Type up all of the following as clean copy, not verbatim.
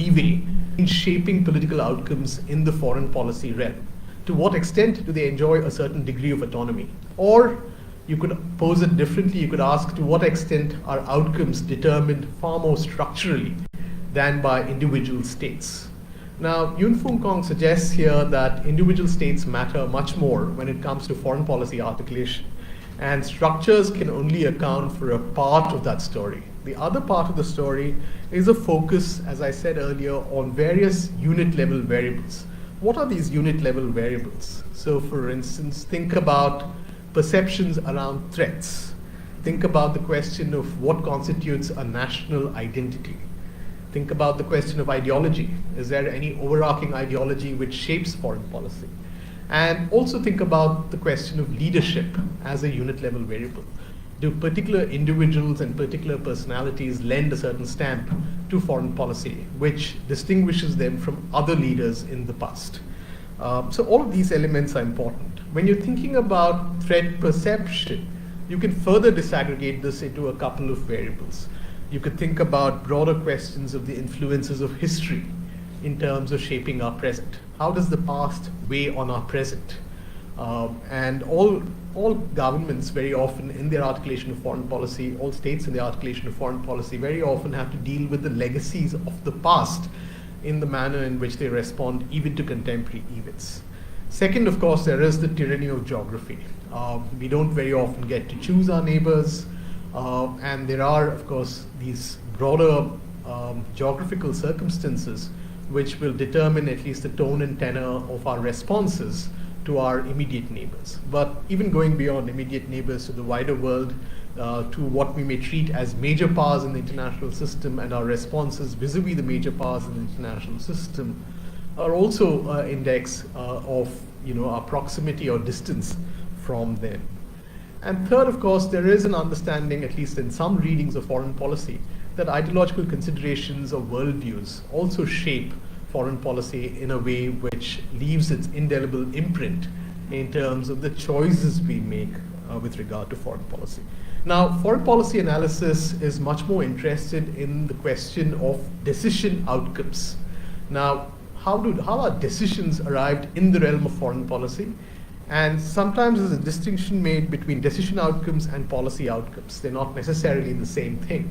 leeway in shaping political outcomes in the foreign policy realm? To what extent do they enjoy a certain degree of autonomy? Or you could pose it differently, you could ask, to what extent are outcomes determined far more structurally than by individual states? Now, Yun Foong Kong suggests here that individual states matter much more when it comes to foreign policy articulation, and structures can only account for a part of that story. The other part of the story is a focus, as I said earlier, on various unit level variables. What are these unit level variables? So, for instance, think about perceptions around threats. Think about the question of what constitutes a national identity. Think about the question of ideology. Is there any overarching ideology which shapes foreign policy? And also think about the question of leadership as a unit level variable. Do particular individuals and particular personalities lend a certain stamp to foreign policy, which distinguishes them from other leaders in the past? So all of these elements are important. When you're thinking about threat perception, you can further disaggregate this into a couple of variables. You could think about broader questions of the influences of history in terms of shaping our present. How does the past weigh on our present? And all governments very often in their articulation of foreign policy, all states in their articulation of foreign policy very often have to deal with the legacies of the past in the manner in which they respond even to contemporary events. Second, of course, there is the tyranny of geography. We don't very often get to choose our neighbors, and there are, of course, these broader geographical circumstances which will determine at least the tone and tenor of our responses to our immediate neighbors. But even going beyond immediate neighbors to the wider world, to what we may treat as major powers in the international system, and our responses vis-a-vis the major powers in the international system are also index of our proximity or distance from them. And third, of course, there is an understanding, at least in some readings of foreign policy, that ideological considerations or worldviews also shape foreign policy in a way which leaves its indelible imprint in terms of the choices we make with regard to foreign policy. Now, foreign policy analysis is much more interested in the question of decision outcomes. Now, how are decisions arrived in the realm of foreign policy? And sometimes there's a distinction made between decision outcomes and policy outcomes. They're not necessarily the same thing.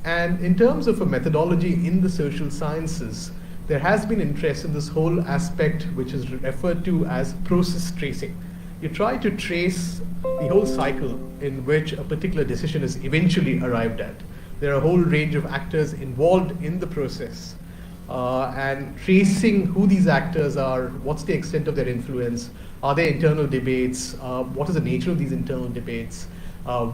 And in terms of a methodology in the social sciences, there has been interest in this whole aspect which is referred to as process tracing. You try to trace the whole cycle in which a particular decision is eventually arrived at. There are a whole range of actors involved in the process, and tracing who these actors are, what's the extent of their influence, are there internal debates, what is the nature of these internal debates,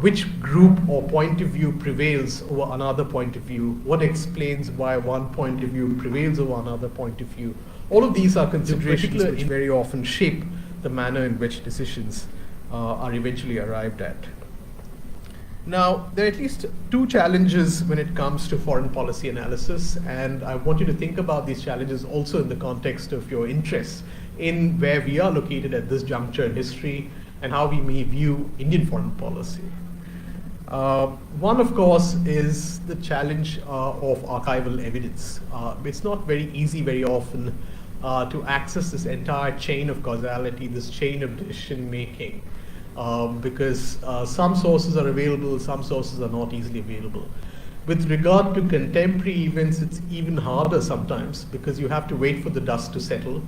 which group or point of view prevails over another point of view, what explains why one point of view prevails over another point of view. All of these are considerations which very often shape the manner in which decisions are eventually arrived at. Now, there are at least two challenges when it comes to foreign policy analysis, and I want you to think about these challenges also in the context of your interests in where we are located at this juncture in history and how we may view Indian foreign policy. One, of course, is the challenge of archival evidence. It's not very easy very often to access this entire chain of causality, this chain of decision making, because some sources are available, some sources are not easily available. With regard to contemporary events, it's even harder sometimes because you have to wait for the dust to settle.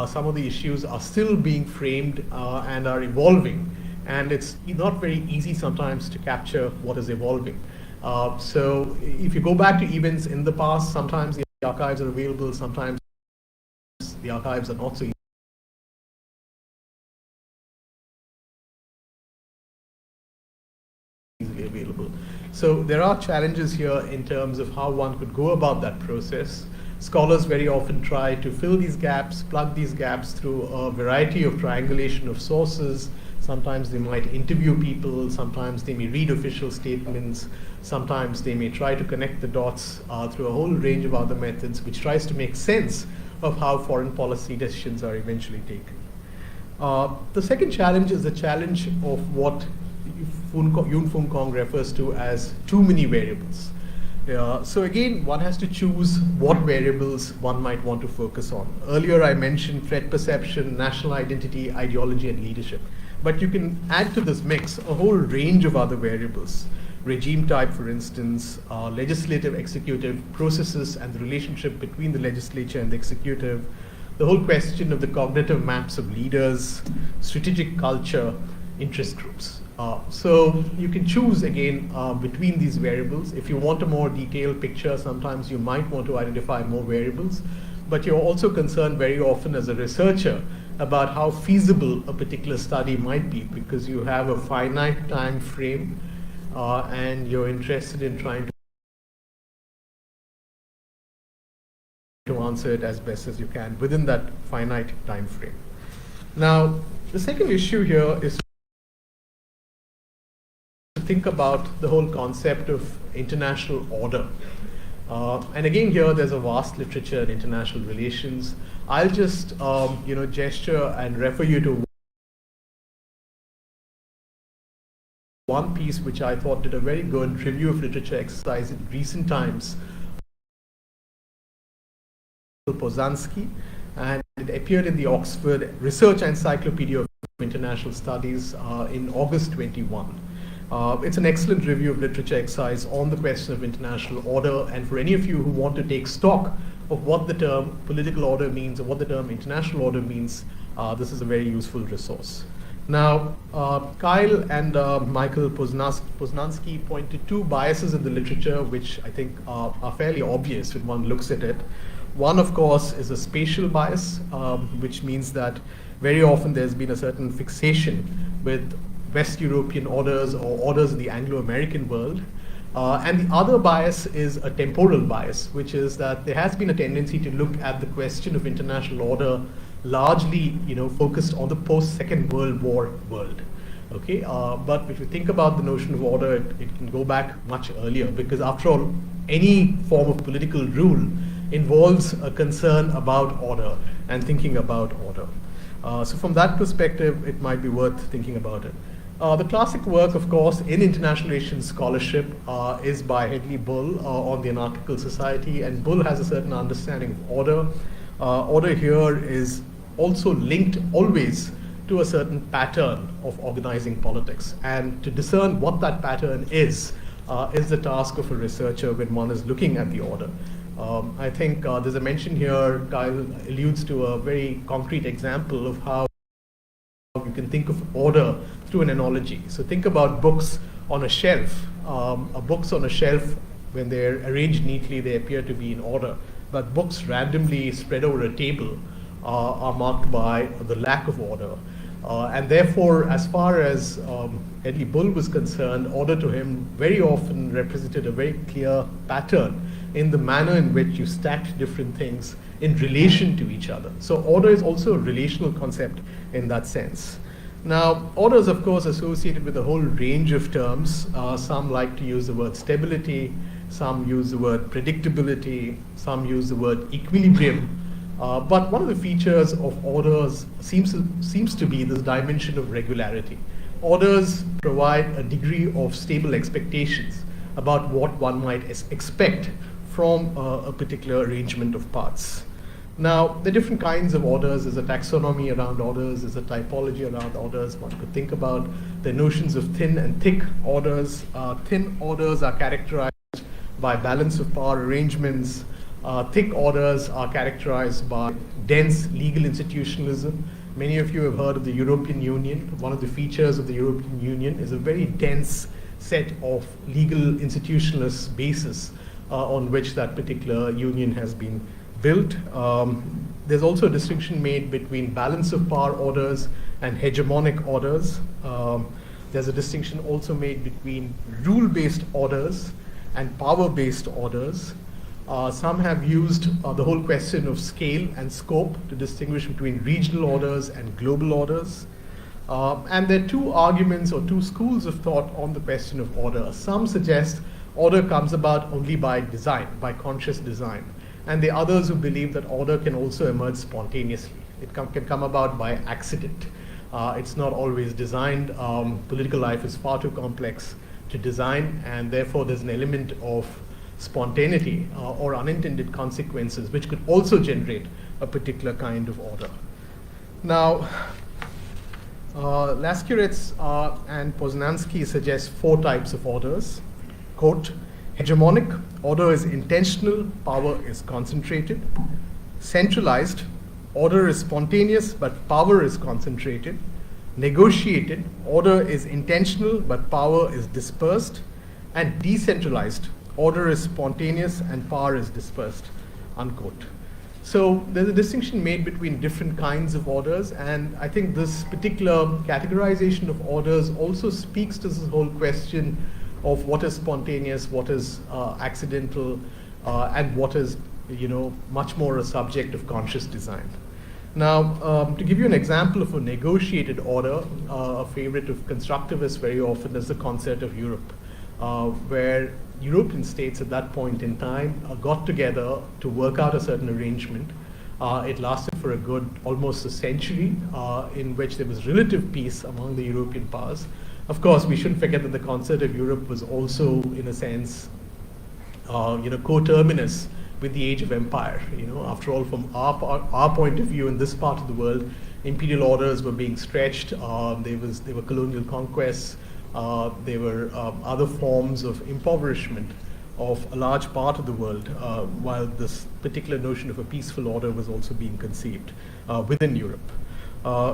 Some of the issues are still being framed and are evolving, and it's not very easy sometimes to capture what is evolving. So if you go back to events in the past, sometimes the archives are available, sometimes the archives are not so easily available. So there are challenges here in terms of how one could go about that process. Scholars very often try to fill these gaps, plug these gaps through a variety of triangulation of sources. Sometimes they might interview people, sometimes they may read official statements, sometimes they may try to connect the dots through a whole range of other methods, which tries to make sense of how foreign policy decisions are eventually taken. The second challenge is the challenge of what Yun Foong Kong refers to as too many variables. Yeah, so again, one has to choose what variables one might want to focus on. Earlier I mentioned threat perception, national identity, ideology, and leadership. But you can add to this mix a whole range of other variables. Regime type, for instance, legislative, executive processes and the relationship between the legislature and the executive, the whole question of the cognitive maps of leaders, strategic culture, interest groups. So you can choose again between these variables. If you want a more detailed picture, sometimes you might want to identify more variables, but you're also concerned very often as a researcher about how feasible a particular study might be, because you have a finite time frame and you're interested in trying to answer it as best as you can within that finite time frame. Now, the second issue here is to think about the whole concept of international order. And again, here there's a vast literature in international relations. I'll just gesture and refer you to one piece which I thought did a very good review of literature exercise in recent times, Poznański, and it appeared in the Oxford Research Encyclopedia of International Studies in August 21. It's an excellent review of literature exercise on the question of international order, and for any of you who want to take stock of what the term political order means or what the term international order means, this is a very useful resource. Now, Kyle and Michael Poznański point to two biases in the literature which I think are fairly obvious when one looks at it. One, of course, is a spatial bias, which means that very often there's been a certain fixation with West European orders or orders in the Anglo-American world. And the other bias is a temporal bias, which is that there has been a tendency to look at the question of international order largely, focused on the post-Second World War world. Okay, but if you think about the notion of order, it can go back much earlier, because after all, any form of political rule involves a concern about order and thinking about order. So from that perspective, it might be worth thinking about it. The classic work, of course, in international relations scholarship is by Hedley Bull on the Anarchical Society, and Bull has a certain understanding of order. Order here is also linked always to a certain pattern of organizing politics, and to discern what that pattern is the task of a researcher when one is looking at the order. I think there's a mention here, Kyle alludes to a very concrete example of how you can think of order through an analogy. So think about books on a shelf. Books on a shelf, when they're arranged neatly, they appear to be in order. But books randomly spread over a table are marked by the lack of order. And therefore, as far as Hedley Bull was concerned, order to him very often represented a very clear pattern in the manner in which you stacked different things in relation to each other. So order is also a relational concept in that sense. Now, order is, of course, associated with a whole range of terms. Some like to use the word stability, some use the word predictability, some use the word equilibrium. But one of the features of orders seems to be this dimension of regularity. Orders provide a degree of stable expectations about what one might expect from a particular arrangement of parts. Now, the different kinds of orders, there's a taxonomy around orders, there's a typology around orders. One could think about the notions of thin and thick orders. Thin orders are characterized by balance of power arrangements. Thick orders are characterized by dense legal institutionalism. Many of you have heard of the European Union. One of the features of the European Union is a very dense set of legal institutionalist basis on which that particular union has been built. There's also a distinction made between balance of power orders and hegemonic orders. There's a distinction also made between rule-based orders and power-based orders. Some have used the whole question of scale and scope to distinguish between regional orders and global orders. And there are two arguments or two schools of thought on the question of order. Some suggest order comes about only by design, by conscious design. And the others who believe that order can also emerge spontaneously. It can come about by accident. It's not always designed. Political life is far too complex to design, and therefore there's an element of spontaneity or unintended consequences, which could also generate a particular kind of order. Now, Laskuretz and Poznansky suggest 4 types of orders. Quote, hegemonic, order is intentional, power is concentrated. Centralized, order is spontaneous, but power is concentrated. Negotiated, order is intentional, but power is dispersed. And decentralized, order is spontaneous and power is dispersed, unquote. So there's a distinction made between different kinds of orders, and I think this particular categorization of orders also speaks to this whole question of what is spontaneous, what is accidental, and what is, much more a subject of conscious design. Now, to give you an example of a negotiated order, a favorite of constructivists very often is the Concert of Europe, where European states at that point in time got together to work out a certain arrangement. It lasted for a good almost a century, in which there was relative peace among the European powers. Of course, we shouldn't forget that the Concert of Europe was also, in a sense, coterminous with the age of empire. After all, from our point of view in this part of the world, imperial orders were being stretched. There were colonial conquests. There were other forms of impoverishment of a large part of the world, while this particular notion of a peaceful order was also being conceived within Europe.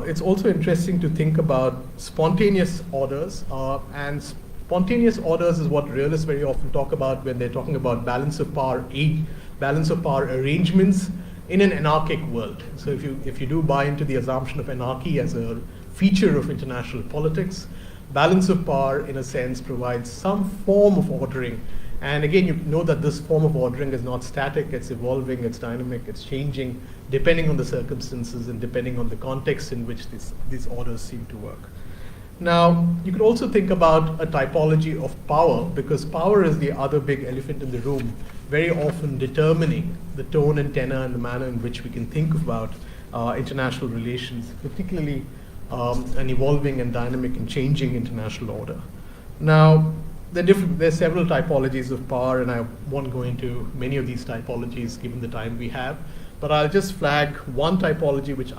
It's also interesting to think about spontaneous orders, and spontaneous orders is what realists very often talk about when they're talking about balance of power arrangements in an anarchic world. So if you do buy into the assumption of anarchy as a feature of international politics, balance of power, in a sense, provides some form of ordering. And again, you know that this form of ordering is not static, it's evolving, it's dynamic, it's changing, depending on the circumstances and depending on the context in which these orders seem to work. Now, you could also think about a typology of power, because power is the other big elephant in the room, very often determining the tone and tenor and the manner in which we can think about international relations, particularly an evolving and dynamic and changing international order. Now, there are several typologies of power, and I won't go into many of these typologies given the time we have, but I'll just flag one typology which